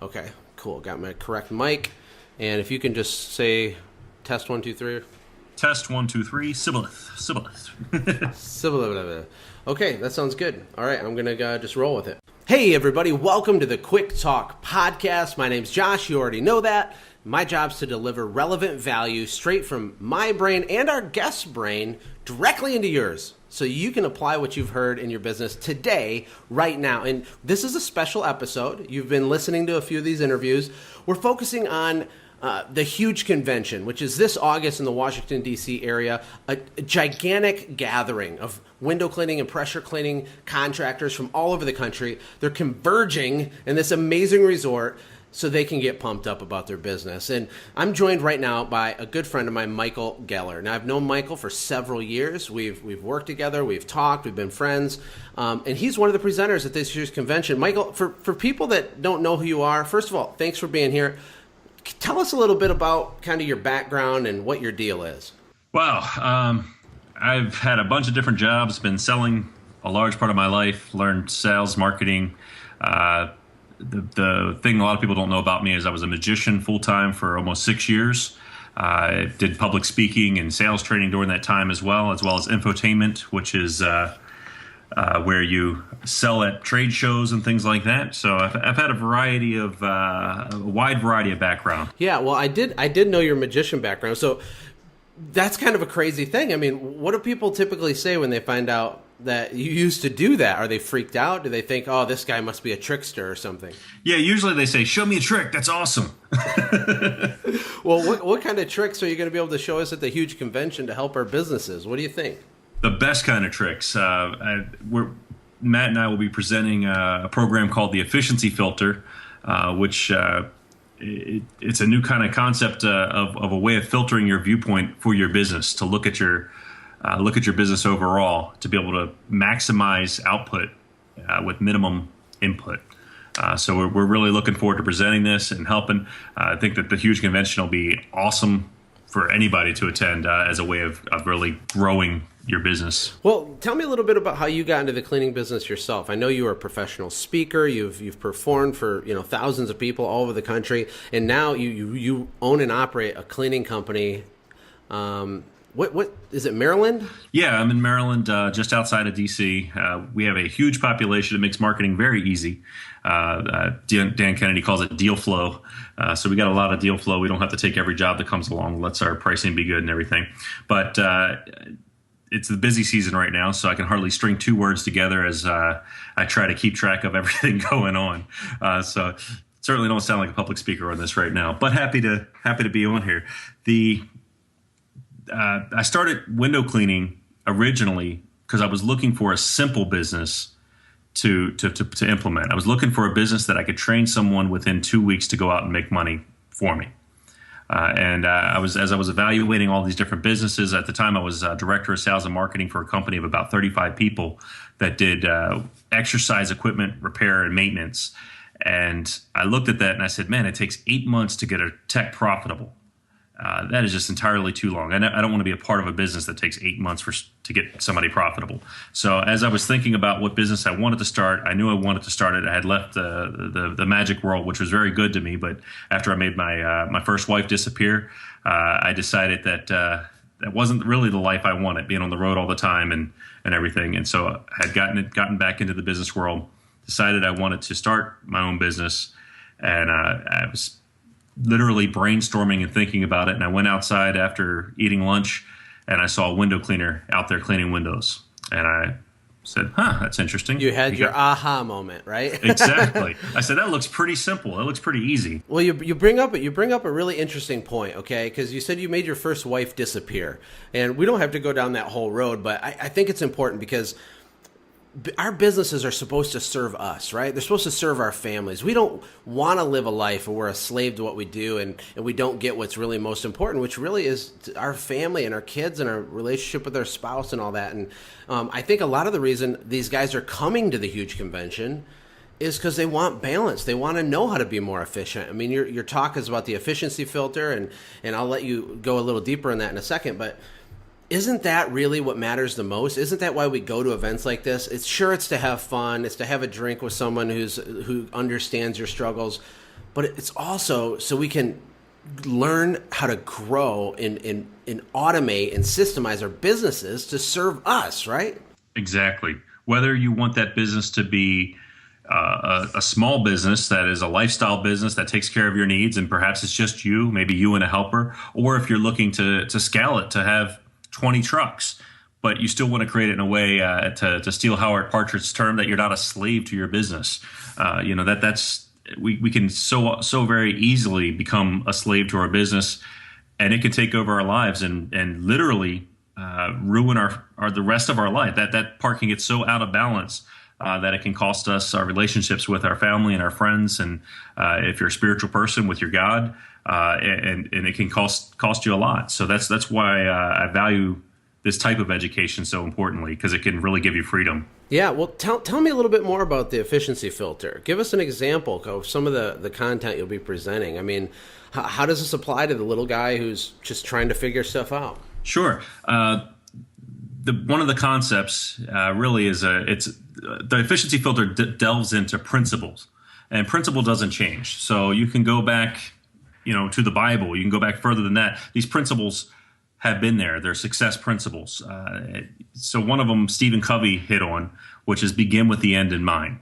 Okay, cool. Got my correct mic. And if you can just say test 1, 2, 3. Test 1, 2, 3. Sibboleth. Okay, that sounds good. All right, I'm going to just roll with it. Hey, everybody. Welcome to the Quick Talk Podcast. My name's Josh. You already know that. My job's to deliver relevant value straight from my brain and our guest's brain directly into yours, so you can apply what you've heard in your business today, right now. And this is a special episode. You've been listening to a few of these interviews. We're focusing on the huge convention, which is this August in the Washington, D.C. area, a gigantic gathering of window cleaning and pressure cleaning contractors from all over the country. They're converging in this amazing resort so they can get pumped up about their business. And I'm joined right now by a good friend of mine, Michael Geller. Now, I've known Michael for several years. We've worked together, we've talked, we've been friends, and he's one of the presenters at this year's convention. Michael, for people that don't know who you are, first of all, thanks for being here. Tell us a little bit about kind of your background and what your deal is. Wow. I've had a bunch of different jobs, been selling a large part of my life, learned sales, marketing. The thing a lot of people don't know about me is I was a magician full-time for almost 6 years. I did public speaking and sales training during that time as well as infotainment, which is where you sell at trade shows and things like that. So I've had a wide variety of background. Yeah, well, I did know your magician background. So that's kind of a crazy thing. I mean, what do people typically say when they find out that you used to do that? Are they freaked out? Do they think, oh, this guy must be a trickster or something? Yeah, usually they say, show me a trick. That's awesome. Well, what kind of tricks are you going to be able to show us at the huge convention to help our businesses? What do you think? The best kind of tricks. Matt and I will be presenting a program called the Efficiency Filter, which it's a new kind of concept of a way of filtering your viewpoint for your business, to look at your business overall, to be able to maximize output with minimum input. So we're really looking forward to presenting this and helping. I think that the huge convention will be awesome for anybody to attend as a way of really growing your business. Well, tell me a little bit about how you got into the cleaning business yourself. I know you are a professional speaker. You've performed for thousands of people all over the country, and now you own and operate a cleaning company. What is it, Maryland? Yeah, I'm in Maryland, just outside of D.C. We have a huge population that makes marketing very easy. Dan Kennedy calls it deal flow. So we got a lot of deal flow. We don't have to take every job that comes along. Lets our pricing be good and everything. But it's the busy season right now, so I can hardly string two words together as I try to keep track of everything going on. So certainly don't sound like a public speaker on this right now, but happy to be on here. I started window cleaning originally because I was looking for a simple business to implement. I was looking for a business that I could train someone within 2 weeks to go out and make money for me. As I was evaluating all these different businesses at the time, I was director of sales and marketing for a company of about 35 people that did exercise equipment repair and maintenance. And I looked at that and I said, man, it takes 8 months to get a tech profitable. That is just entirely too long. I don't want to be a part of a business that takes 8 months to get somebody profitable. So as I was thinking about what business I wanted to start, I knew I wanted to start it. I had left the magic world, which was very good to me. But after I made my first wife disappear, I decided that that wasn't really the life I wanted, being on the road all the time and everything. And so I had gotten back into the business world, decided I wanted to start my own business, and I was literally brainstorming and thinking about it. And I went outside after eating lunch and I saw a window cleaner out there cleaning windows. And I said, that's interesting. You had your aha moment, right? Exactly. I said, that looks pretty simple. That looks pretty easy. Well, you bring up a really interesting point, okay? Because you said you made your first wife disappear. And we don't have to go down that whole road, but I think it's important because our businesses are supposed to serve us, right? They're supposed to serve our families. We don't want to live a life where we're a slave to what we do and we don't get what's really most important, which really is our family and our kids and our relationship with our spouse and all that. And I think a lot of the reason these guys are coming to the huge convention is because they want balance. They want to know how to be more efficient. I mean, your talk is about the efficiency filter, and I'll let you go a little deeper in that in a second, but isn't that really what matters the most? Isn't that why we go to events like this? It's to have fun. It's to have a drink with someone who understands your struggles. but it's also so we can learn how to grow and automate and systemize our businesses to serve us, right? Exactly. Whether you want that business to be a small business that is a lifestyle business that takes care of your needs, and perhaps it's just you, maybe you and a helper, or if you're looking to scale it to have 20 trucks, but you still want to create it in a way to steal Howard Partridge's term that you're not a slave to your business. We can so very easily become a slave to our business, and it can take over our lives and literally ruin our the rest of our life. That part can get so out of balance that it can cost us our relationships with our family and our friends, and if you're a spiritual person, with your God, and it can cost you a lot. So that's why I value this type of education so importantly, because it can really give you freedom. Yeah, well, tell me a little bit more about the efficiency filter. Give us an example of some of the content you'll be presenting. I mean, how does this apply to the little guy who's just trying to figure stuff out? Sure. One of the concepts really is the efficiency filter delves into principles, and principle doesn't change. So you can go back, to the Bible. You can go back further than that. These principles have been there. They're success principles. So one of them, Stephen Covey hit on, which is begin with the end in mind.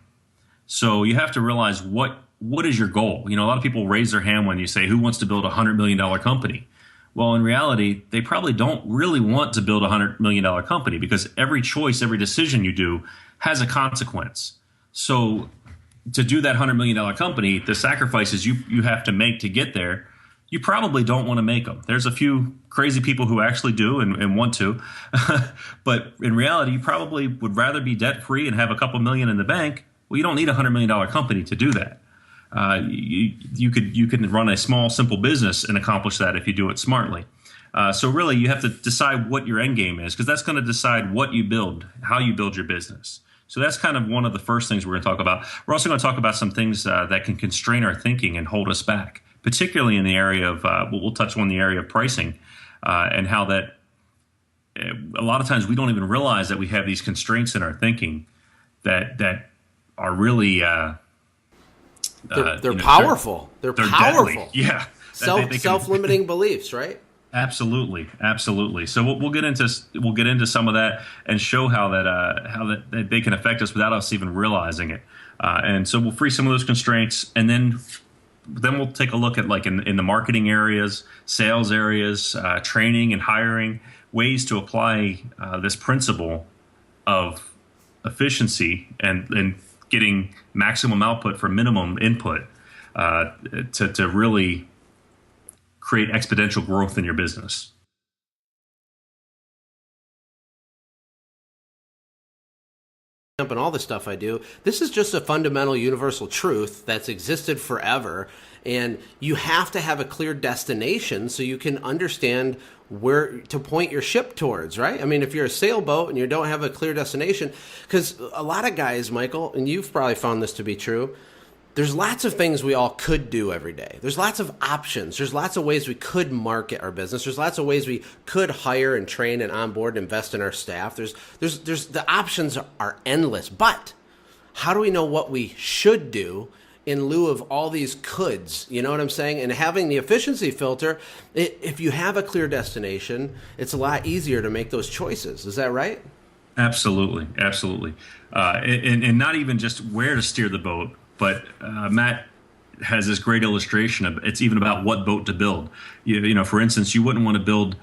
So you have to realize what is your goal. A lot of people raise their hand when you say, who wants to build a $100 million company? Well, in reality, they probably don't really want to build a $100 million company, because every choice, every decision you do has a consequence. So to do that $100 million company, the sacrifices you have to make to get there, you probably don't want to make them. There's a few crazy people who actually do and want to. But in reality, you probably would rather be debt-free and have a couple million in the bank. Well, you don't need a $100 million company to do that. You could run a small, simple business and accomplish that if you do it smartly. So really, you have to decide what your end game is, because that's going to decide what you build, how you build your business. So that's kind of one of the first things we're going to talk about. We're also going to talk about some things that can constrain our thinking and hold us back, particularly in the area of, we'll touch on the area of pricing and how that a lot of times we don't even realize that we have these constraints in our thinking that are really they're powerful. They're powerful. Deadly. Yeah. Self-limiting beliefs, right? Absolutely. So we'll get into some of that and show how that they can affect us without us even realizing it. And so we'll free some of those constraints, and then we'll take a look at, like, in the marketing areas, sales areas, training and hiring, ways to apply this principle of efficiency and getting maximum output for minimum input to really create exponential growth in your business. And all the stuff I do, this is just a fundamental universal truth that's existed forever, and you have to have a clear destination so you can understand where to point your ship towards, right? I mean, if you're a sailboat and you don't have a clear destination, because a lot of guys, Michael, and you've probably found this to be true, there's lots of things we all could do every day. There's lots of options. There's lots of ways we could market our business. There's lots of ways we could hire and train and onboard and invest in our staff. There's the options are endless. But how do we know what we should do in lieu of all these coulds? You know what I'm saying? And having the efficiency filter, if you have a clear destination, it's a lot easier to make those choices. Is that right? Absolutely. And not even just where to steer the boat, but Matt has this great illustration of it's even about what boat to build. You know, for instance, you wouldn't want to build,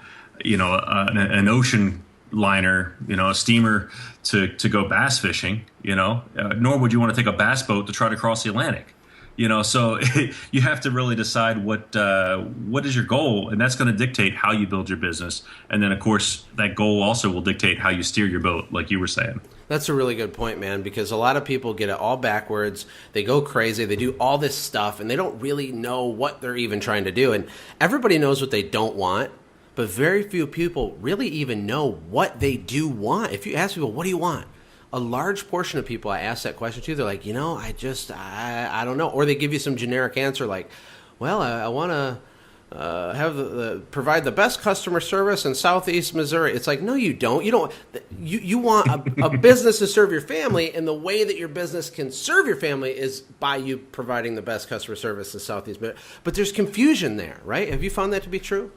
an ocean liner, a steamer to go bass fishing, nor would you want to take a bass boat to try to cross the Atlantic. So you have to really decide what is your goal, and that's going to dictate how you build your business. And then, of course, that goal also will dictate how you steer your boat, like you were saying. That's a really good point, man, because a lot of people get it all backwards. They go crazy. They do all this stuff, and they don't really know what they're even trying to do. And everybody knows what they don't want, but very few people really even know what they do want. If you ask people, what do you want? A large portion of people I ask that question to, they're like, I don't know. Or they give you some generic answer like, well, I want provide the best customer service in Southeast Missouri. It's like, no, you don't. You want a business to serve your family, and the way that your business can serve your family is by you providing the best customer service in Southeast Missouri. But there's confusion there, right? Have you found that to be true?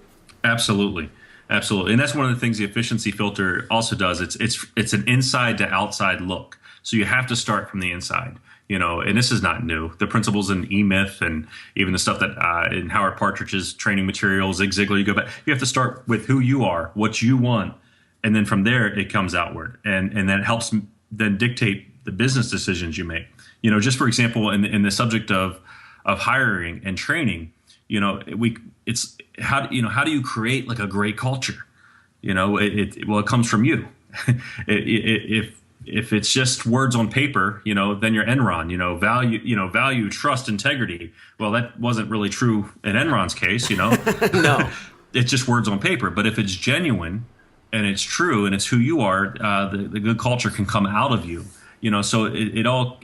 Absolutely. And that's one of the things the efficiency filter also does. It's an inside to outside look. So you have to start from the inside. And this is not new. The principles in E-Myth and even the stuff that in Howard Partridge's training materials, Zig Ziglar, you go back. You have to start with who you are, what you want, and then from there it comes outward, and that helps then dictate the business decisions you make. Just for example, in the subject of hiring and training, it's how do you create like a great culture? It comes from you. If it's just words on paper, then you're Enron, value, trust, integrity. Well, that wasn't really true in Enron's case, No. It's just words on paper. But if it's genuine and it's true and it's who you are, the good culture can come out of you. So it all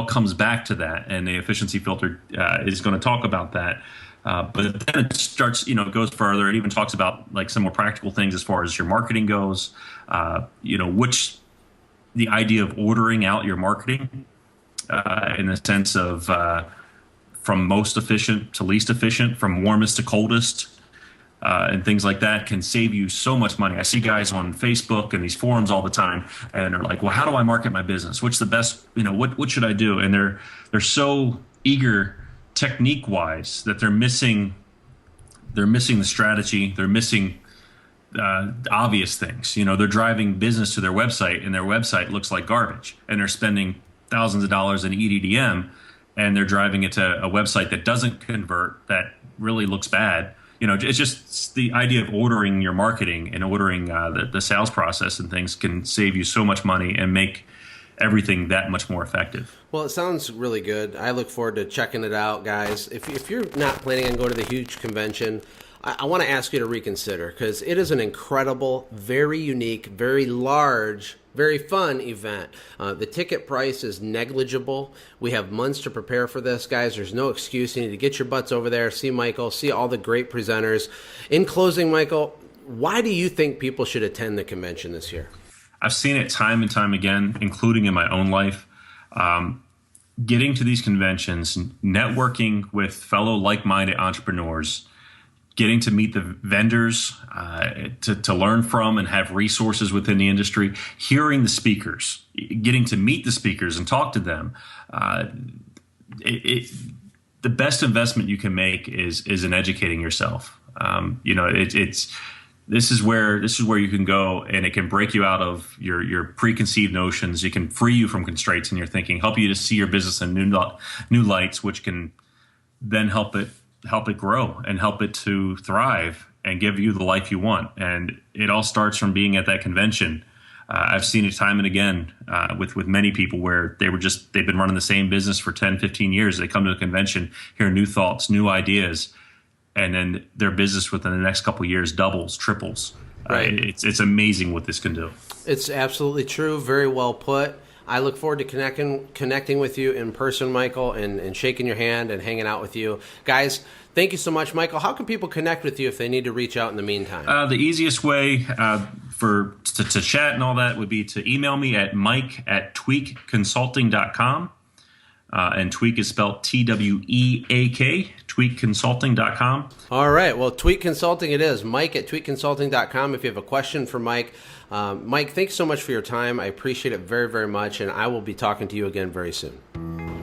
comes back to that. And the efficiency filter is going to talk about that. But then it starts, goes further. It even talks about like some more practical things as far as your marketing goes, the idea of ordering out your marketing in the sense of from most efficient to least efficient, from warmest to coldest, and things like that can save you so much money. I see guys on Facebook and these forums all the time, and they're like, well, how do I market my business? What's the best, what should I do? And they're so eager technique-wise that they're missing the strategy. They're missing obvious things. They're driving business to their website, and their website looks like garbage, and they're spending thousands of dollars in EDDM, and they're driving it to a website that doesn't convert, that really looks bad. It's just the idea of ordering your marketing and ordering the sales process and things can save you so much money and make everything that much more effective. Well, it sounds really good. I look forward to checking it out, guys. If you're not planning on going to the huge convention, I want to ask you to reconsider, because it is an incredible, very unique, very large, very fun event. The ticket price is negligible. We have months to prepare for this, guys. There's no excuse. You need to get your butts over there, see Michael, see all the great presenters. In closing, Michael, why do you think people should attend the convention this year? I've seen it time and time again, including in my own life. Getting to these conventions, networking with fellow like-minded entrepreneurs, getting to meet the vendors, to learn from and have resources within the industry, hearing the speakers, getting to meet the speakers and talk to them. The best investment you can make is in educating yourself. This is where you can go, and it can break you out of your preconceived notions. It can free you from constraints in your thinking, help you to see your business in new lights, which can then help it grow and help it to thrive and give you the life you want. And it all starts from being at that convention. I've seen it time and again with many people where they've been running the same business for 10, 15 years. They come to a convention, hear new thoughts, new ideas, and then their business within the next couple of years doubles, triples. Right. It's amazing what this can do. It's absolutely true. Very well put. I look forward to connecting with you in person, Michael, and shaking your hand and hanging out with you. Guys, thank you so much. Michael, how can people connect with you if they need to reach out in the meantime? The easiest way to chat and all that would be to email me at mike@tweakconsulting.com. And Tweak is spelled TWEAK, tweakconsulting.com. All right. Well, Tweak Consulting it is. Mike@tweakconsulting.com if you have a question for Mike. Mike, thanks so much for your time. I appreciate it very, very much, and I will be talking to you again very soon.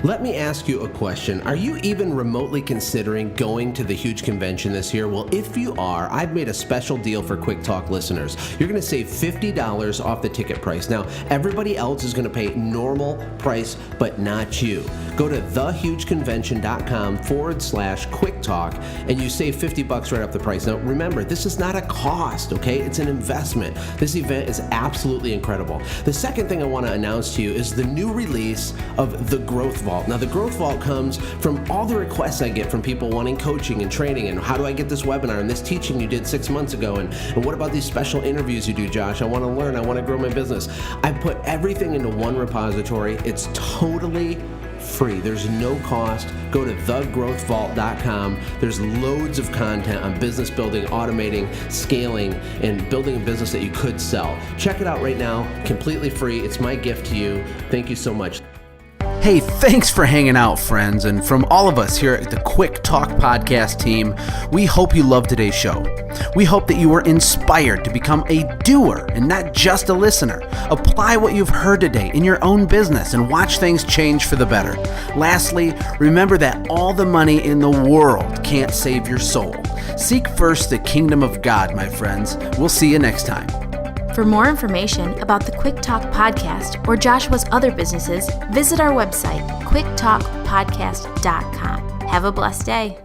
Let me ask you a question. Are you even remotely considering going to the huge convention this year? Well, if you are, I've made a special deal for Quick Talk listeners. You're going to save $50 off the ticket price. Now, everybody else is going to pay normal price, but not you. Go to thehugeconvention.com/Quick Talk, and you save $50 right off the price. Now, remember, this is not a cost, okay? It's an investment. This event is absolutely incredible. The second thing I want to announce to you is the new release of the Growth Vault. Now, the Growth Vault comes from all the requests I get from people wanting coaching and training, and how do I get this webinar and this teaching you did 6 months ago, and what about these special interviews you do, Josh? I want to learn. I want to grow my business. I put everything into one repository. It's totally free. There's no cost. Go to thegrowthvault.com. There's loads of content on business building, automating, scaling, and building a business that you could sell. Check it out right now, completely free. It's my gift to you. Thank you so much. Hey, thanks for hanging out, friends. And from all of us here at the Quick Talk Podcast team, we hope you loved today's show. We hope that you were inspired to become a doer and not just a listener. Apply what you've heard today in your own business and watch things change for the better. Lastly, remember that all the money in the world can't save your soul. Seek first the kingdom of God, my friends. We'll see you next time. For more information about the Quick Talk Podcast or Joshua's other businesses, visit our website, quicktalkpodcast.com. Have a blessed day.